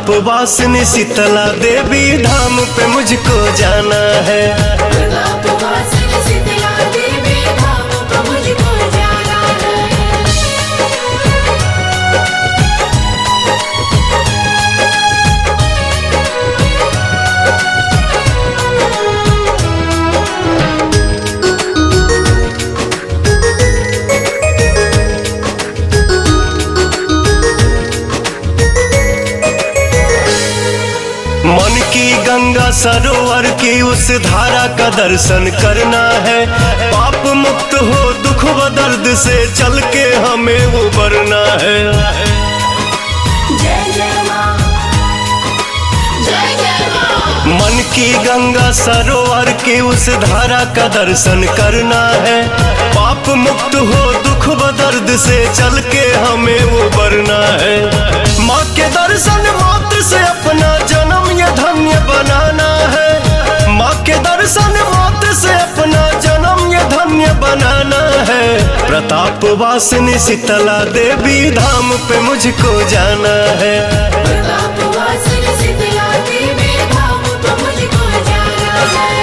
प्रताप वासिनी शीतला देवी धाम पे मुझको जाना है। प्रताप वासिनी शीतला देवी धाम पे मुझको जाना है। मन की गंगा सरोवर की उस धारा का दर्शन करना है। पाप मुक्त हो दुख व दर्द से चल के हमें उबरना है। जय जय मां, जय जय मां। मन की गंगा सरोवर की उस धारा का दर्शन करना है। पाप मुक्त हो दुख व दर्द से चल के हमें उबरना है। माँ के दर्शन मात्र से अपना जन्म ये धन्य बनाना है। माँ के दर्शन मात्र से अपना जन्म ये धन्य बनाना है। प्रताप वासिनी शीतला देवी धाम पे मुझको जाना है। प्रताप वासिनी शीतला देवी धाम पे मुझको जाना है।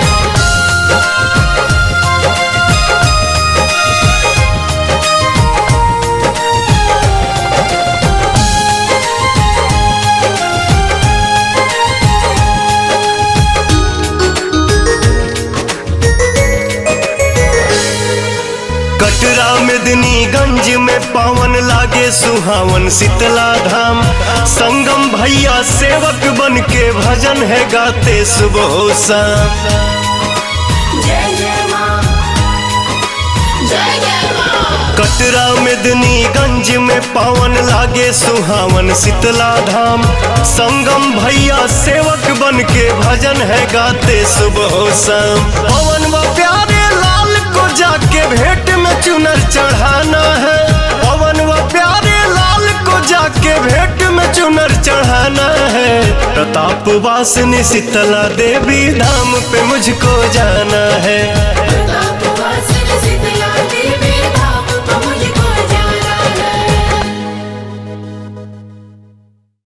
कटरा मेदिनीगंज में पावन लागे सुहावन शीतला धाम। संगम भैया सेवक बन के भजन है गाते सुबह शाम। जय जय मां, जय जय मां। कटरा मेदिनीगंज में पावन लागे सुहावन शीतला धाम। संगम भैया सेवक बन के भजन है गाते सुबह शाम। पवन व प्यारे लाल को जाके भेंट में चुनर चढ़ाना है। पवन व प्यारे लाल को जाके भेंट में चुनर चढ़ाना है। प्रताप वासिनी शीतला देवी धाम पे मुझको जाना है। प्रताप वासिनी शीतला